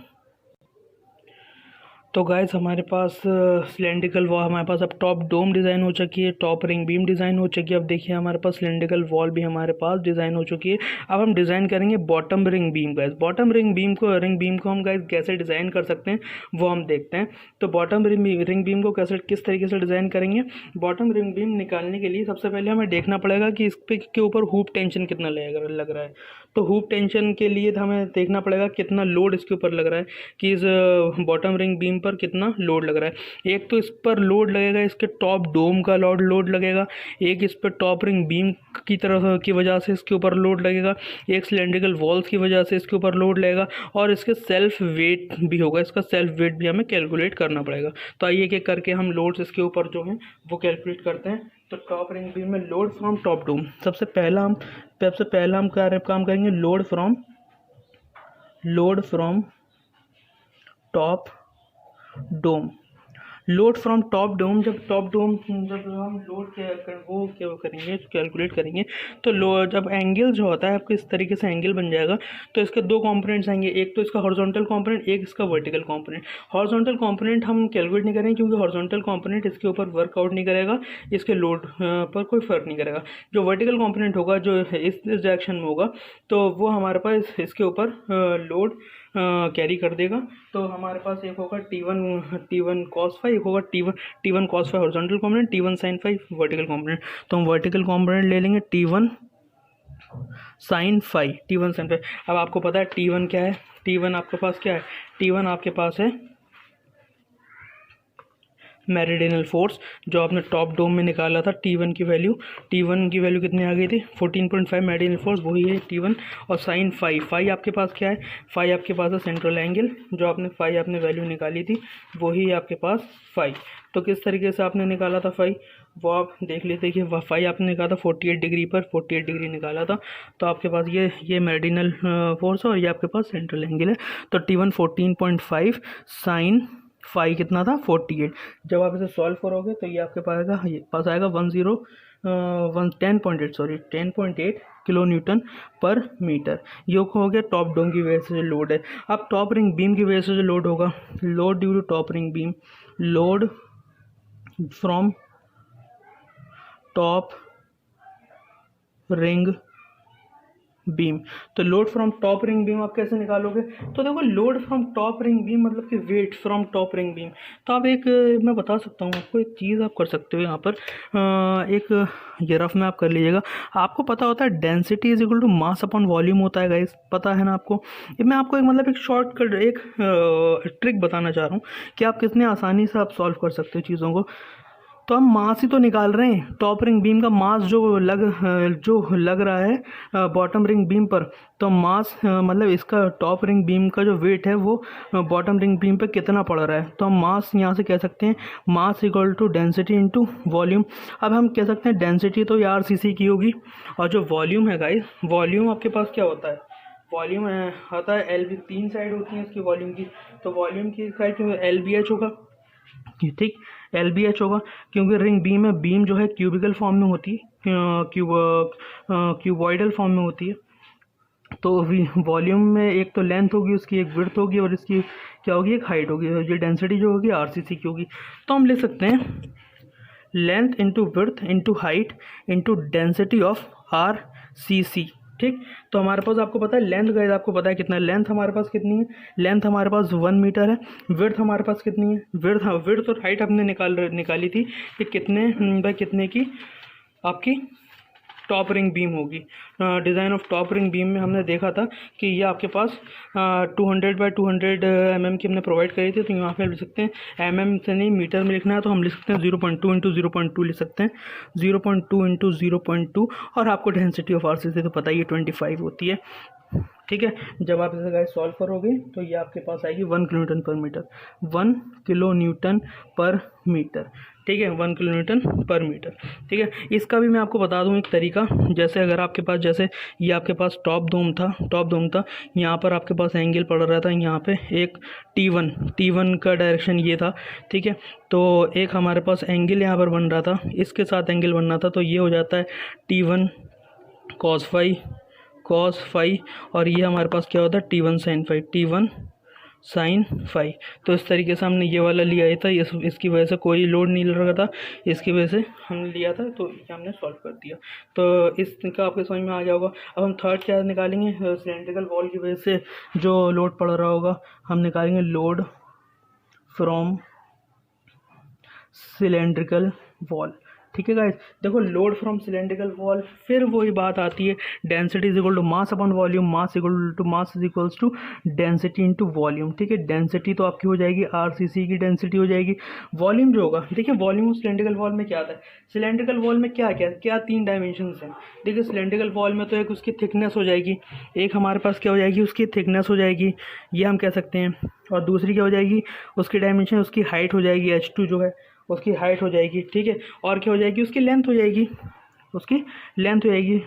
तो गाइस हमारे पास सिलेंड्रिकल वॉल, हमारे पास अब टॉप डोम डिज़ाइन हो चुकी है, टॉप रिंग बीम डिज़ाइन हो चुकी है। अब देखिए हमारे पास सिलेंड्रिकल वॉल भी हमारे पास डिज़ाइन हो चुकी है। अब हम डिज़ाइन करेंगे bottom ring beam. Guys bottom ring beam को हम गाइस कैसे डिज़ाइन कर सकते हैं वो हम देखते हैं। तो बॉटम रिंग बीम को किस तरीके से डिज़ाइन करेंगे। बॉटम रिंग बीम निकालने के लिए सबसे पहले हमें देखना पड़ेगा कि इस के ऊपर हुक टेंशन कितना लग रहा है। तो हुक टेंशन के लिए हमें देखना पड़ेगा कितना लोड इसके ऊपर लग रहा है, कि इस बॉटम रिंग बीम पर कितना लोड लग रहा है। एक तो इस पर लोड लगेगा, इसके टॉप डोम का लोड लगेगा, एक इस पर टॉप रिंग बीम की तरफ की वजह से इसके ऊपर लोड लगेगा, एक सिलेंड्रिकल वॉल्स की वजह से इसके ऊपर लोड लगेगा, और इसके सेल्फ वेट भी होगा, इसका सेल्फ वेट भी हमें कैलकुलेट करना पड़ेगा। तो आइए एक करके हम लोड्स इसके ऊपर जो हैं वो कैलकुलेट करते हैं। तो टॉप रिंग बीम में लोड फ्रॉम टॉप डोम, सबसे पहला हम काम करेंगे load from top dome. Load from top dome, जब हम लोड करेंगे कैलकुलेट करेंगे तो जब एंगल जो होता है आपको इस तरीके से एंगल बन जाएगा। तो इसके 2 कंपोनेंट्स आएंगे, एक तो इसका हॉरिजॉन्टल कंपोनेंट, एक इसका वर्टिकल कंपोनेंट। हॉरिजॉन्टल कंपोनेंट हम कैलकुलेट नहीं करेंगे क्योंकि हॉरिजॉन्टल कंपोनेंट इसके ऊपर वर्कआउट नहीं करेगा, इसके लोड पर कोई फर्क नहीं करेगा। जो वर्टिकल कंपोनेंट होगा जो इस डायरेक्शन में होगा तो वो हमारे पास इसके ऊपर लोड कैरी कर देगा। तो हमारे पास एक होगा T1 cos फाई, एक होगा T1 cos phi horizontal component, T1 sin phi vertical component. तो हम वर्टिकल कंपोनेंट ले लेंगे T1 sin फाई। अब आपको पता है T1 क्या है, T1 आपके पास क्या है, T1 आपके पास है मेरिडियनल फोर्स, जो आपने टॉप डोम में निकाला था। T1 की वैल्यू कितनी आ गई थी 14.5 मेरिडियनल फोर्स, वही है T1। और साइन फाई आपके पास क्या है, फाई आपके पास है सेंट्रल एंगल, जो आपने वैल्यू निकाली थी वही है आपके पास फाई। तो किस तरीके से आपने निकाला था फाई, वो आप देख लेते कि फाई आपने निकाला था 48 डिग्री पर, 48 डिग्री निकाला था, तो आपके पास ये मेरिडियनल फोर्स है और ये आपके पास सेंट्रल एंगल है। तो T1 14.5 साइन फाई कितना था 48। जब आप इसे सॉल्व करोगे तो ये आपके पास आएगा 10.8 किलो न्यूटन पर मीटर। ये हो गया टॉप डाउन की वजह से जो लोड है। अब टॉप रिंग बीम की वजह से जो लोड होगा, load due to top ring beam, load from top ring beam. तो load from top ring beam आप कैसे निकालोगे? तो देखो, load from top ring beam मतलब कि weight from top ring beam. तो आप मैं बता सकता हूँ आपको एक चीज़ आप कर सकते हो यहाँ पर, ये रफ में आप कर लीजिएगा। आपको पता होता है density is equal to mass upon volume होता है गाइस, पता है ना आपको? ये मैं आपको एक शॉर्टकट ट्रिक बताना चाह रहा हूँ कि आप कितने आसानी से आप सॉल्व कर सकते हो चीज़ों को। तो हम मास ही तो निकाल रहे हैं, टॉप रिंग बीम का मास जो लग रहा है बॉटम रिंग बीम पर। तो मास मतलब इसका टॉप रिंग बीम का जो वेट है वो बॉटम रिंग बीम पे कितना पड़ रहा है। तो हम मास यहाँ से कह सकते हैं mass equal to density into volume. अब हम कह सकते हैं डेंसिटी तो यार RCC की होगी, और जो वॉल्यूम है गाइस, वॉल्यूम आपके पास क्या होता है? वॉल्यूम आता है LB, 3 साइड होती है इसकी वॉल्यूम की। तो वॉल्यूम की साइड LBH होगा, ठीक, LBH होगा, क्योंकि रिंग बीम है, बीम जो है क्यूबिकल फॉर्म में होती है, क्यूबॉइडल फॉर्म में होती है। तो वॉल्यूम में एक तो लेंथ होगी उसकी, एक विड्थ होगी, और इसकी क्या होगी, एक हाइट होगी। ये डेंसिटी जो होगी RCC की होगी। तो हम लिख सकते हैं length into width into height into density of RCC, ठीक। तो हमारे पास, आपको पता है लेंथ गाइस, आपको पता है कितना लेंथ हमारे पास कितनी है? लेंथ हमारे पास 1 मीटर है। विड्थ हमारे पास कितनी है? विड्थ और हाइट हमने निकाली थी कि कितने बाय कितने की आपकी टॉप रिंग बीम होगी। Design of top ring beam में हमने देखा था कि ये आपके पास 200 बाय 200 mm की हमने प्रोवाइड करी थी। तो यहाँ पे लिख सकते हैं, mm से नहीं मीटर में लिखना है, तो हम लिख सकते हैं 0.2 इंटू 0.2 लिख सकते हैं, 0.2 इंटू 0.2। और आपको डेंसिटी ऑफ RCC तो पता ही है 25 होती है, ठीक है। जब आप इसे गाइस सॉल्व करोगे तो ये आपके पास आएगी 1 किलो न्यूटन पर मीटर, 1 किलो न्यूटन पर मीटर, ठीक है, 1 किलो न्यूटन पर मीटर, ठीक है। इसका भी मैं आपको बता दूं एक तरीका। जैसे अगर आपके पास, जैसे ये आपके पास टॉप डोम था, यहाँ पर आपके पास एंगल पड़ रहा था, यहाँ पे एक T1 का डायरेक्शन ये था, ठीक है। तो एक हमारे पास एंगल यहाँ पर बन रहा था, इसके साथ एंगल बनना था, तो ये हो जाता है T1 cos फाई, और ये हमारे पास क्या होता है T1 sin फाई। तो इस तरीके से हमने ये वाला लिया था, इसकी वजह से कोई लोड नहीं लग रहा था, इसकी वजह से हमने लिया था, तो ये हमने सॉल्व कर दिया। तो इसका आपके समझ में आ गया होगा। अब हम थर्ड क्या निकालेंगे? सिलेंड्रिकल वॉल की वजह से जो लोड पड़ रहा होगा, हम निकालेंगे लोड फ्रॉम सिलेंड्रिकल वॉल, ठीक है गाइस। देखो, लोड फ्रॉम सिलेंड्रिकल वॉल, फिर वही बात आती है, density is equal to mass upon volume, mass is equals to density into volume, ठीक है। डेंसिटी तो आपकी हो जाएगी RCC की डेंसिटी हो जाएगी। वॉल्यूम जो होगा, देखिए वॉल्यूम सिलेंड्रिकल वॉल में क्या आता है? सिलेंड्रिकल वॉल में क्या 3 डायमेंशंस हैं। देखिए, सिलेंड्रिकल वॉल में तो एक उसकी थिकनेस हो जाएगी, एक हमारे पास क्या हो जाएगी, उसकी थिकनेस हो जाएगी, ये हम कह सकते हैं। और दूसरी क्या हो जाएगी, उसकी डायमेंशन, उसकी हाइट हो जाएगी, H2 जो है उसकी हाइट हो जाएगी, ठीक है। और क्या हो जाएगी, उसकी लेंथ हो जाएगी,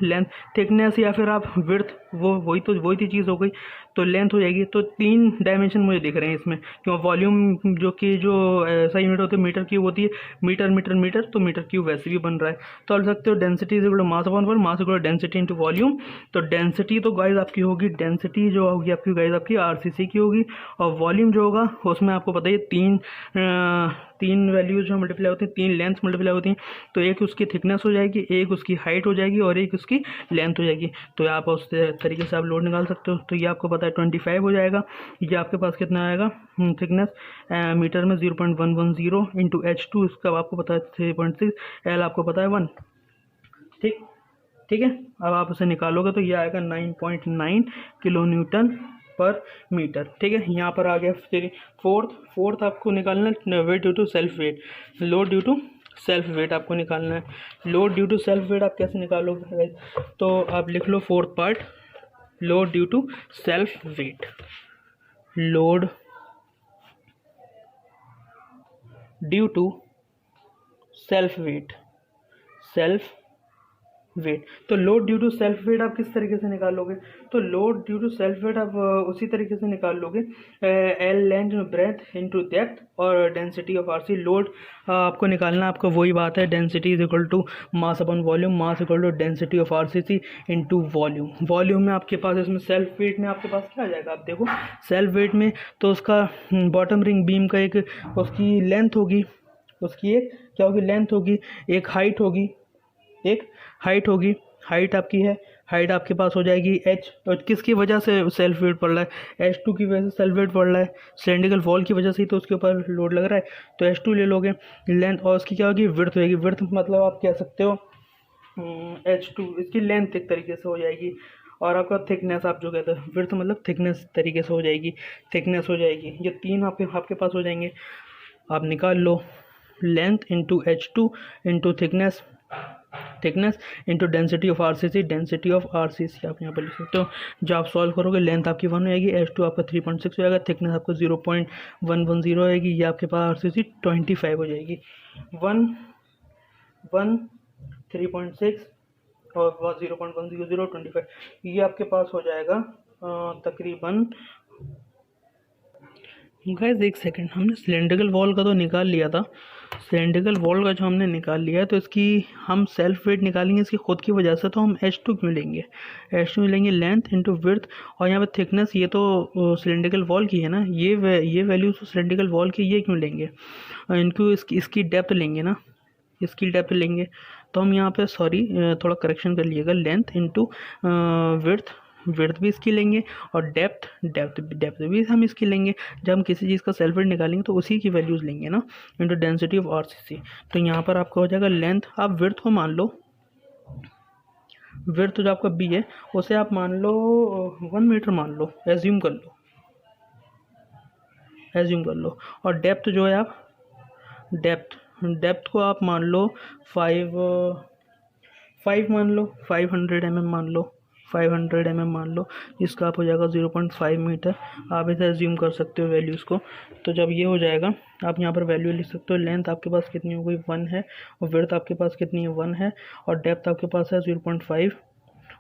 लेंथ, थिकनेस या फिर आप विड्थ, वही तो चीज़ हो गई, तो लेंथ हो जाएगी। तो 3 डायमेंशन मुझे दिख रहे हैं इसमें, क्यों? वॉल्यूम जो सही यूनिट होती है मीटर क्यूब होती है, मीटर, तो मीटर क्यूब वैसे भी बन रहा है। तो आप सकते हो density is equal to mass upon volume, mass equal to density into volume. तो डेंसिटी तो गाइस आपकी होगी, डेंसिटी जो होगी आपकी गाइस आपकी RCC की होगी, और वॉल्यूम जो होगा उसमें आपको पता ही 3 वैल्यूज जो मल्टीप्लाई होती हैं, 3 लेंथ मल्टीप्लाई होती हैं। तो एक उसकी थिकनेस हो जाएगी, एक उसकी हाइट हो जाएगी, और एक उसकी लेंथ हो जाएगी। तो आप उस तरीके से आप लोड निकाल सकते हो। तो ये आपको पता है 25 हो जाएगा। ये आपके पास कितना आएगा थिकनेस मीटर में 0.110 इंटू H2, इसका आपको पता है 3.6, L आपको पता है 1, ठीक है। अब आप उसे निकालोगे तो ये आएगा 9.9 किलो न्यूटन पर मीटर, ठीक है। यहाँ पर आ गया फिर फोर्थ आपको निकालना है weight due to self weight, load due to self weight आपको निकालना है। Load due to self weight आप कैसे निकालोगे? तो आप लिख लो fourth part, load due to self weight, load due to self weight, self weight. तो load due to self weight आप किस तरीके से निकालोगे? तो load due to self weight आप उसी तरीके से निकाल लोगे, L length breadth into depth और डेंसिटी ऑफ आरसी। लोड आपको निकालना, आपको वही बात है, density is equal to mass upon volume, mass equal to density of RCC into volume. Volume में आपके पास, इसमें सेल्फ वेट में आपके पास क्या आ जाएगा? आप देखो सेल्फ वेट में तो उसका बॉटम रिंग बीम का एक उसकी लेंथ होगी, उसकी एक क्या होगी? लेंथ होगी, एक हाइट होगी, एक हाइट होगी, हाइट आपकी है, हाइट आपके पास हो जाएगी एच। और किसकी वजह से सेल्फ वेट पड़ रहा है? H2 की वजह से सेल्फ वेट पड़ रहा है, सिलेंड्रिकल वॉल की वजह से ही तो उसके ऊपर लोड लग रहा है, तो H2 ले लोगे। लेंथ और उसकी क्या होगी? विड्थ होगी। विड्थ मतलब आप कह सकते हो H2, इसकी लेंथ एक तरीके से हो जाएगी। और आपका थिकनेस, आप जो कहते हैं विड्थ मतलब थिकनेस तरीके से हो जाएगी, थिकनेस हो जाएगी। ये तीन आपके पास हो जाएंगे। आप निकाल लो length into H2 into thickness, thickness into density of RCC, density of RCC आप यहाँ पर लिख सकते हो। जब आप सॉल्व करोगे लेंथ आपकी 1 हो जाएगी, H2 आपका 3.6 हो जाएगा, थिकनेस आपको 0.110 होएगी, ये आपके पास आरसीसी 25 हो जाएगी। 1 3.6 और 0.100 25, ये आपके पास हो जाएगा तकरीबन। गाइस एक सेकंड, हमने सिलेंड्रिकल वॉल का तो निकाल लिया था, सिलेंड्रिकल वॉल का जो हमने निकाल लिया है, तो इसकी हम सेल्फ वेट निकालेंगे इसकी खुद की वजह से, तो हम H2 क्यों लेंगे? H2 लेंगे लेंथ इंटू विड्थ, और यहाँ पे थिकनेस, ये तो सिलेंड्रिकल वॉल की है ना, ये वैल्यू तो सिलेंड्रिकल वॉल की, ये क्यों लेंगे? इनको इसकी डेप्थ लेंगे ना, इसकी डेप्थ लेंगे। तो हम यहाँ पे सॉरी थोड़ा करेक्शन कर लीजिएगा, लेंथ इंटू विड्थ, विड्थ भी इसकी लेंगे, और डेप्थ भी हम इसकी लेंगे। जब हम किसी चीज़ का सेल्फ वेट निकालेंगे तो उसी की वैल्यूज़ लेंगे ना, इंटू डेंसिटी ऑफ आरसीसी। तो यहाँ पर आपका हो जाएगा लेंथ, आप विड्थ को मान लो, विड्थ जो आपका बी है उसे आप मान लो 1 मीटर मान लो, एज्यूम कर लो, एज्यूम कर लो। और डेप्थ जो है आप डेप्थ को आप मान लो 5 मान लो, 500 mm मान लो, 500 mm मान लो, इसका आप हो जाएगा 0.5 मीटर। आप इसे एज्यूम कर सकते हो वैल्यूज़ को। तो जब ये हो जाएगा आप यहाँ पर वैल्यू लिख सकते हो। लेंथ आपके पास कितनी हो गई? 1 है, और विड्थ आपके पास कितनी है? 1 है, और डेप्थ आपके पास है 0.5,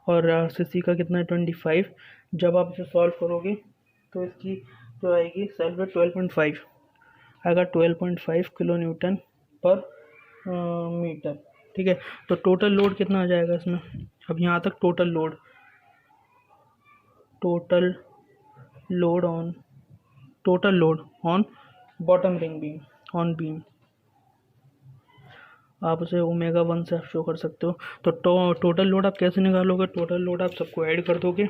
और आरसीसी का कितना है? 25। जब आप इसे सॉल्व करोगे तो इसकी जो आएगी सेल्फ वेट 12.5 आएगा, 12.5 किलो न्यूटन पर मीटर। ठीक है, तो टोटल लोड कितना आ जाएगा इसमें? अब यहाँ तक total load on bottom ring beam, on beam, आप उसे ओमेगा 1 से शो कर सकते हो। तो टोटल लोड आप कैसे निकालोगे? टोटल लोड आप सबको ऐड कर दोगे।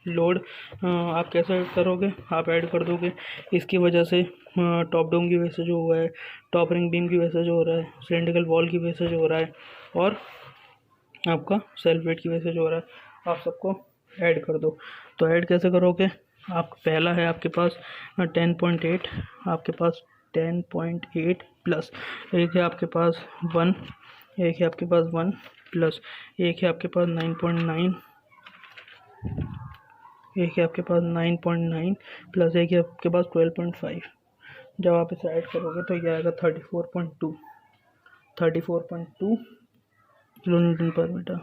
लोड आप कैसे ऐड करोगे? आप ऐड कर दोगे इसकी वजह से, टॉप डाउन की वजह से जो हुआ है, टॉप रिंग बीम की वजह से जो हो रहा है, सिलेंड्रिकल वॉल की वजह से जो हो रहा है, और आपका सेल्फ वेट की वजह से जो हो रहा है, आप सबको ऐड कर दो। तो ऐड कैसे करोगे? आप पहला है आपके पास 10.8, आपके पास 10.8 प्लस एक है आपके पास 1, एक है आपके पास 1 प्लस एक है आपके पास 9.9, एक है आपके पास 9.9 प्लस एक है आपके पास 12.5। जब आप इसे ऐड करोगे तो ये आएगा 34.2 किलो न्यूटन पर मीटर।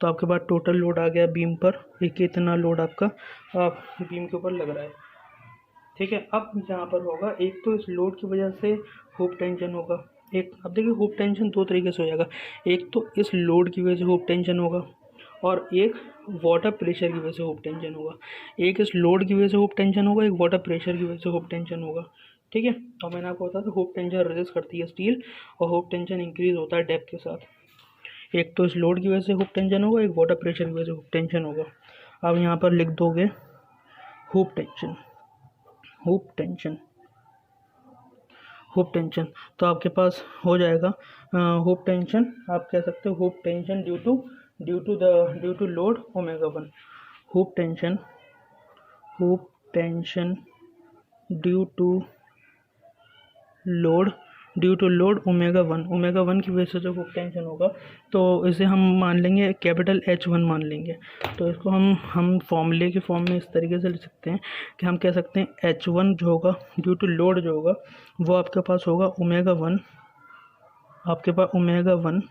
तो आपके पास टोटल लोड आ गया बीम पर, एक इतना लोड आपका बीम के ऊपर लग रहा है। ठीक है, अब यहाँ पर होगा, एक तो इस लोड की वजह से हुक टेंशन होगा, एक अब देखिए हुक टेंशन दो तरीके से हो जाएगा, एक तो इस लोड की वजह से हुक टेंशन होगा, और एक वाटर प्रेशर की वजह से हुक टेंशन होगा। एक इस लोड की वजह से हुक टेंशन होगा, एक वाटर प्रेशर की वजह से हुक टेंशन होगा। ठीक है, तो मैंने आपको बताया था हुक टेंशन रेजिस्ट करती है स्टील, और हुक टेंशन इंक्रीज होता है डेप्थ के साथ। एक तो इस लोड की वजह से हुक टेंशन होगा, एक वाटर प्रेशर की वजह से हुक टेंशन होगा। अब यहाँ पर लिख दोगे hook tension, hook tension, hook tension, तो आपके पास हो जाएगा हुक टेंशन, आप कह सकते हो hook tension due to load omega 1। Hook tension due to load omega 1 की वजह से जो हुक टेंशन होगा, तो इसे हम मान लेंगे कैपिटल H1 मान लेंगे। तो इसको हम फॉर्मूले के फॉर्म में इस तरीके से लिख सकते हैं कि हम कह सकते हैं H1 जो होगा ड्यू टू लोड जो होगा वो आपके पास होगा ओमेगा 1, आपके पास ओमेगा 1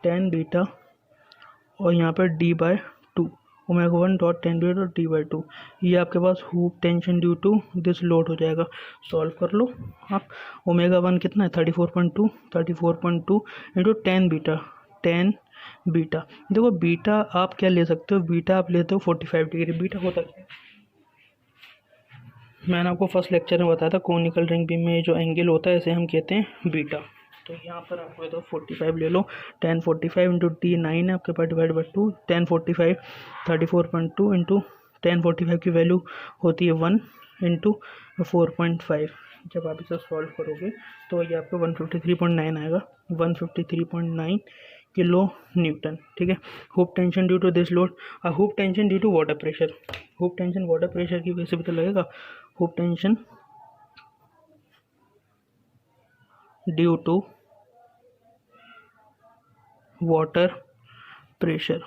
10 बीटा और यहाँ पर d/2 ω1.10 बीटा d/2 ये आपके पास hoop tension due to this load हो जाएगा। सॉल्व कर लो आप। ω1 कितना है 34.2 इंटू 10 बीटा। देखो बीटा आप क्या ले सकते हो, बीटा आप लेते हो 45 डिग्री। बीटा होता क्या है, मैंने आपको फर्स्ट लेक्चर में बताया था, कोनिकल रिंग बीम में जो एंगल होता है इसे हम कहते हैं बीटा। तो यहाँ पर आपको तो 45 ले लो, 1045 इंटू d9 है आपके पास डिवाइड बाई 2, 1045 34.2 इंटू 1045 की वैल्यू होती है 1 इंटू 4.5। जब आप इसे सॉल्व करोगे तो ये आपको 153.9 आएगा, 153.9 किलो न्यूटन। ठीक है। Hoop tension due to this load, hoop tension due to water pressure. Hoop tension water pressure की वजह से भी तो लगेगा। Hoop tension due to water pressure,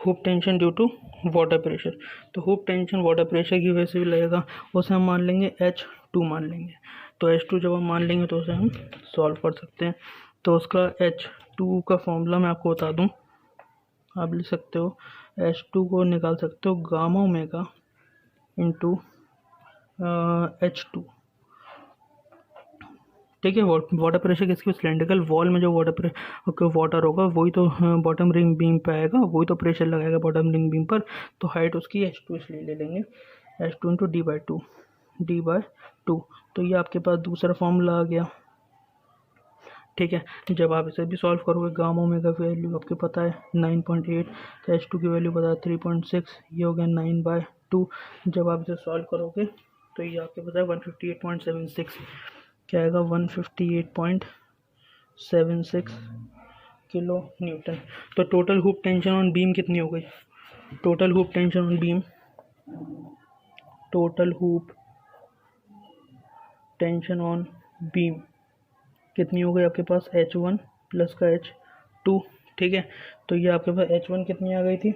hoop tension due to water pressure. तो हुप टेंशन वाटर प्रेशर की वजह से भी लगेगा, उसे हम मान लेंगे H2 मान लेंगे। तो H2 जब हम मान लेंगे तो उसे हम सॉल्व कर सकते हैं। तो उसका H2 का फॉर्मूला मैं आपको बता दूं, आप लिख सकते हो H2 को निकाल सकते हो गामा ओमेगा इंटू H2। ठीक है। वाटर प्रेशर किसकी, सिलेंड्रिकल वॉल में जो वाटर होगा वही तो बॉटम रिंग बीम पे आएगा, वही तो प्रेशर लगाएगा बॉटम रिंग बीम पर। तो हाइट उसकी H2 इसलिए ले लेंगे, H2 इंटू d/2। तो ये आपके पास दूसरा फॉर्मूला आ गया। ठीक है। जब आप इसे भी सॉल्व करोगे, गामा ओमेगा की वैल्यू आपको पता है 9.8, तो H2 की वैल्यू पता है 3.6, ये हो गया 9/2। जब आप इसे सॉल्व करोगे तो ये आपके पता है 158.76 क्या आएगा, 158.76 किलो न्यूटन। तो total hoop tension on beam कितनी हो गई, total hoop tension on beam, total hoop tension on beam कितनी हो गई आपके पास, H1 प्लस का H2। ठीक है। तो ये आपके पास H1 कितनी आ गई थी,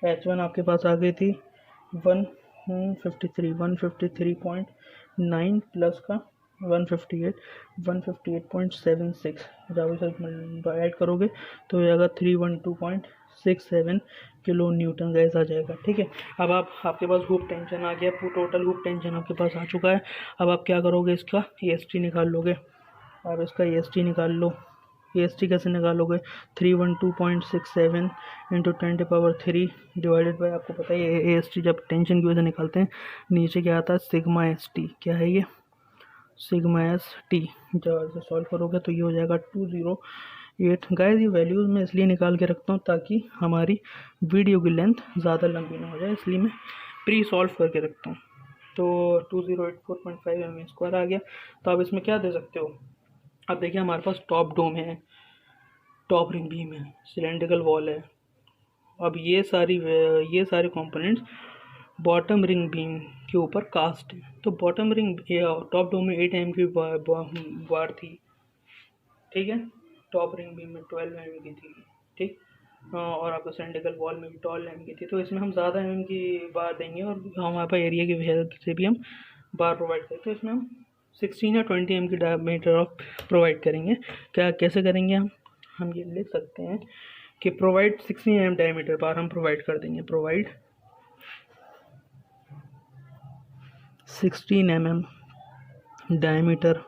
H1 आपके पास आ गई थी 153.9 प्लस का 158.76। जब इसे ऐड करोगे तो ये आएगा 312.67 किलो न्यूटन गैस आ जाएगा। ठीक है। अब आपके पास हुप टेंशन आ गया, टोटल हुप टेंशन आपके पास आ चुका है। अब आप क्या करोगे, इसका EST निकाल लोगे। आप इसका EST निकाल लो। EST कैसे निकालोगे, 312.67 इंटू 10⁻³ डिवाइडेड बाई, आपको पता है EST जब टेंशन की वजह से निकालते हैं नीचे क्या आता है सिग्मा ST। क्या है ये, सिग्मा ST। जब इसे सॉल्व करोगे तो ये हो जाएगा 208। गाइस ये वैल्यूज़ मैं इसलिए निकाल के रखता हूँ ताकि हमारी वीडियो की लेंथ ज़्यादा लंबी ना हो जाए, इसलिए मैं प्री सॉल्व करके रखता हूँ। तो 2084.5 mm² आ गया। तो आप इसमें क्या दे सकते हो, अब देखिए हमारे पास टॉप डोम है, टॉप रिंग बीम है, सिलेंड्रिकल वॉल है। अब ये सारे कंपोनेंट्स बॉटम रिंग बीम के ऊपर कास्ट है। तो बॉटम रिंग टॉप डोम में 8 mm की बार थी। ठीक है। टॉप रिंग बीम में 12 mm की थी। ठीक। और आपको सिलेंड्रिकल वॉल में भी 12 mm की थी। तो इसमें हम ज़्यादा mm की बार देंगे और हमारे पास एरिया की हेल्प से भी हम बार प्रोवाइड करते हैं। तो इसमें हम 16 या 20 mm की डायमीटर ऑफ प्रोवाइड करेंगे। क्या कैसे करेंगे हम ये लिख सकते हैं कि प्रोवाइड 16 mm डायमीटर बार हम प्रोवाइड कर देंगे, प्रोवाइड 16 mm डायमीटर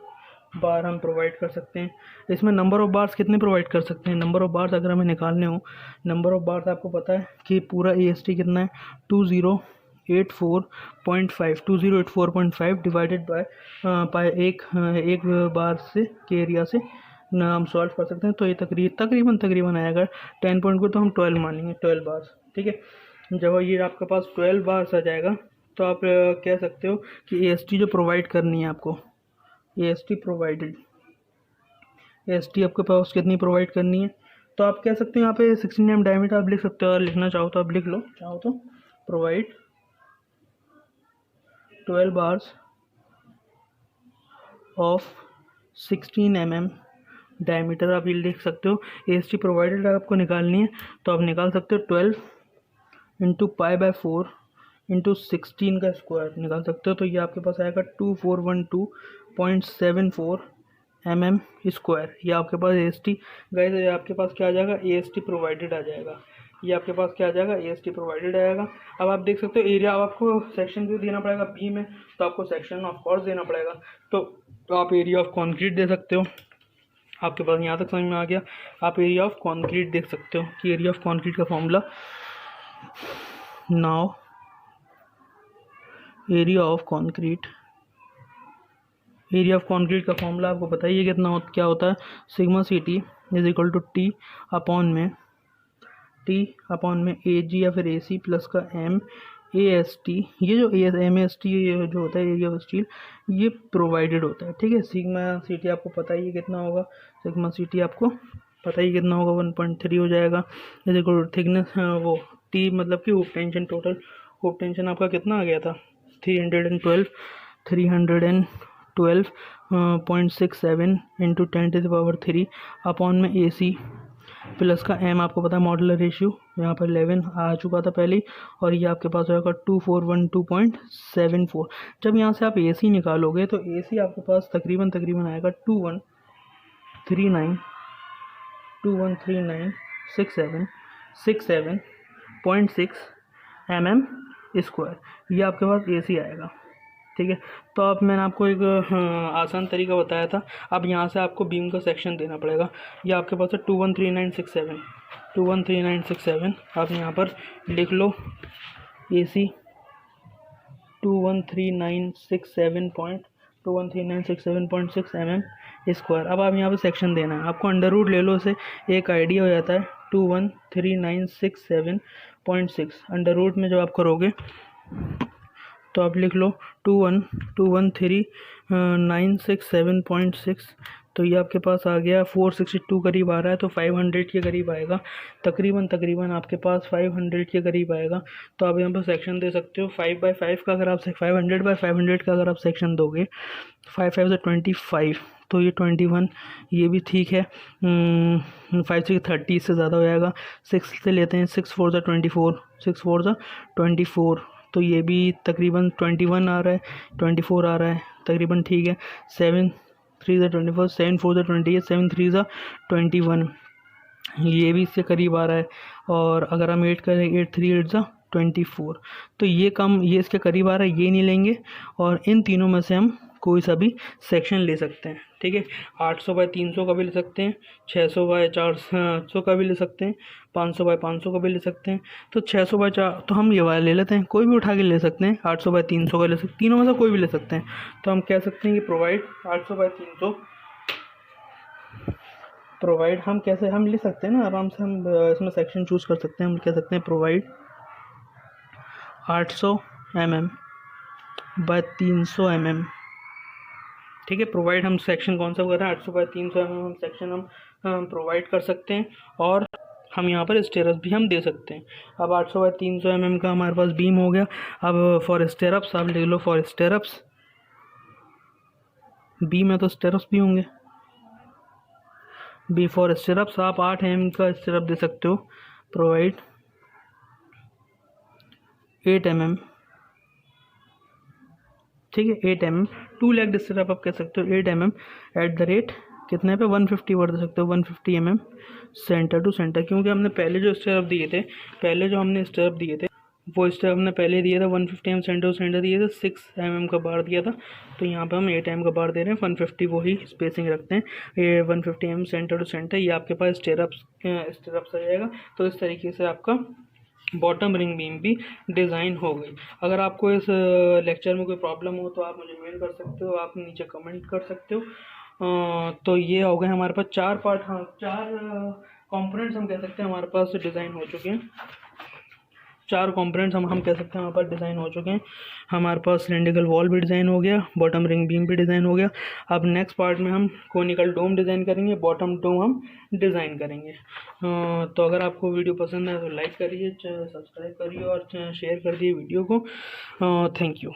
बार हम प्रोवाइड कर सकते हैं। इसमें नंबर ऑफ़ बार्स कितने प्रोवाइड कर सकते हैं, नंबर ऑफ़ बार्स अगर हमें निकालने हो, नंबर ऑफ़ बार्स आपको पता है कि पूरा EST कितना है 2084.5 डिवाइडेड बाय एक बार से के एरिया से ना हम सॉल्व कर सकते हैं। तो ये तकरीबन आएगा 10 पॉइंट को तो हम 12 मानेंगे, 12 बार्स। ठीक है। जब ये आपके पास 12 बार्स आ जाएगा तो आप कह सकते हो कि EST जो प्रोवाइड करनी है आपको, EST प्रोवाइडेड, EST आपके पास कितनी प्रोवाइड करनी है, तो आप कह सकते हो यहाँ पे 16 mm डायमीटर आप लिख सकते हो, और लिखना चाहो तो आप लिख लो, चाहो तो provide 12 bars of 16 mm diameter आप ये लिख सकते हो। EST प्रोवाइडेड आपको निकालनी है तो आप निकाल सकते हो 12 इंटू π/4 इंटू 16 का स्क्वायर निकाल सकते हो। तो ये आपके पास आएगा 2412.74 mm स्क्वायर। ये आपके पास AST गाइस, ये आपके पास क्या आ जाएगा, AST प्रोवाइडेड आ जाएगा। ये आपके पास क्या आ जाएगा, AST प्रोवाइडेड आएगा। अब आप देख सकते हो एरिया, अब आपको सेक्शन भी देना पड़ेगा बी में, तो आपको सेक्शन ऑफ कोर्स देना पड़ेगा। तो आप एरिया ऑफ कॉन्क्रीट दे सकते हो। आपके पास यहाँ तक समझ में आ गया। आप एरिया ऑफ कॉन्क्रीट देख सकते हो कि एरिया ऑफ कॉन्क्रीट का formula, now area of concrete, area of concrete का फॉर्मूला आपको बताइए कितना क्या होता है, sigma C T is equal to T upon में ए जी या फिर ए सी प्लस का एम ए एस टी। ये जो एम एस टी जो होता है एरिया ऑफ स्टील, ये प्रोवाइडेड होता है, ठीक है। सिग्मा सी टी आपको पता ही कितना होगा, सिग्मा सी टी आपको पता ही कितना होगा, 1.3 हो जाएगा। इज इक्वल टू थिकनेस, वो टी मतलब कि hook tension, total hook tension आपका कितना आ गया था, 312.67 इंटू 10⁻³ अपॉन में ए सी प्लस का एम आपको पता है मॉडुलर रेशियो यहाँ पर 11 आ चुका था पहले, और ये आपके पास होगा 2412.74। जब यहाँ से आप ए सी निकालोगे तो ए सी आपके पास तकरीबन आएगा 213967.6 mm स्क्वायर। ये आपके पास ए सी आएगा, ठीक है। तो अब मैंने आपको एक आसान तरीका बताया था। अब यहाँ से आपको बीम का सेक्शन देना पड़ेगा। ये आपके पास है 213967 आप यहाँ पर लिख लो, AC 213967.6 mm स्क्वायर। अब आप यहाँ पर सेक्शन देना है, आपको अंडर रूट ले लो, से एक आइडिया हो जाता है 213967.6। अंडर रूट में जब आप करोगे तो आप लिख लो 213967.6, तो ये आपके पास आ गया 462 करीब आ रहा है, तो 500 के करीब आएगा, तकरीबन आपके पास 500 के करीब आएगा। तो आप यहाँ पर सेक्शन दे सकते हो 5/5 का, अगर आप 500/500 का अगर आप सेक्शन दोगे, 5×5 से 25, तो ये 21, ये भी ठीक है। 5 से 30 इससे ज़्यादा हो जाएगा। 6 से लेते हैं, 6×4 से 24, तो ये भी तकरीबन 21 आ रहा है, 24 आ रहा है, तकरीबन ठीक है। 7×3 से 24, 7×4 से 28, 7×3 से 21, ये भी इसके करीब आ रहा है। और अगर हम 8 करें, 8×3 8 से 24, तो ये इसके करीब आ रहा है, ये नहीं लेंगे। और इन तीनों में से हम कोई सा भी सेक्शन ले सकते हैं, ठीक है। 800/300 का भी ले सकते हैं, 600/400 का भी ले सकते हैं, 500/500 का भी ले सकते हैं। तो 600/4, तो हम ये वाला ले लेते हैं, कोई भी उठा के ले सकते हैं। 800/300 का ले सकते हैं, तीनों में से कोई भी ले सकते हैं। तो हम कह सकते हैं कि प्रोवाइड 800/300 प्रोवाइड, हम कैसे हम ले सकते हैं ना, आराम से हम इसमें सेक्शन चूज़ कर सकते हैं। हम कह सकते हैं प्रोवाइड 800 mm/300 mm, ठीक है। प्रोवाइड हम सेक्शन कौन सा कर रहे हैं, 800/300 mm हम सेक्शन हम प्रोवाइड कर सकते हैं। और हम यहाँ पर स्टेयर्स भी हम दे सकते हैं। अब 800/300 mm का हमारे पास बीम हो गया। अब फॉर स्टेयर्स आप लिख लो, फॉर स्टेयर्स, बी में तो स्टेयर्स भी होंगे, बी फॉर स्टेयर्स आप 8 mm का स्टेयर्स दे सकते हो। प्रोवाइड 8 mm, ठीक है, 8 mm 2 लेग स्टेयर्स आप कह सकते हो 8 mm एट द रेट कितने पे 150 वर्ड दे सकते हो, 150 mm सेंटर टू सेंटर। क्योंकि हमने पहले जो स्टेयर्स दिए थे, वो स्टेप हमने पहले दिया था 150 mm सेंटर टू सेंटर दिए थे, 6 mm का बार दिया था। तो यहाँ पे हम 8 mm का बार दे रहे हैं, 150 वही स्पेसिंग रखते हैं। ये 150 mm सेंटर टू सेंटर, ये आपके पास स्टेयर्स आ जाएगा। तो इस तरीके से आपका बॉटम रिंग बीम भी डिज़ाइन हो गई। अगर आपको इस लेक्चर में कोई प्रॉब्लम हो तो आप मुझे मेल कर सकते हो, आप नीचे कमेंट कर सकते हो। तो ये हो गए हमारे पास 4 पार्ट, हाँ 4 कंपोनेंट्स हम कह सकते हैं हमारे पास डिज़ाइन हो चुके हैं। 4 कंपोनेंट्स हम कह सकते हैं हमारे पास डिज़ाइन हो चुके हैं। हमारे पास सिलेंड्रिकल वॉल भी डिज़ाइन हो गया, बॉटम रिंग बीम भी डिज़ाइन हो गया। अब नेक्स्ट पार्ट में हम कोनिकल डोम डिज़ाइन करेंगे, बॉटम डोम हम डिज़ाइन करेंगे। तो अगर आपको वीडियो पसंद है तो लाइक करिए, सब्सक्राइब करिए और शेयर कर दिए वीडियो को। Thank you.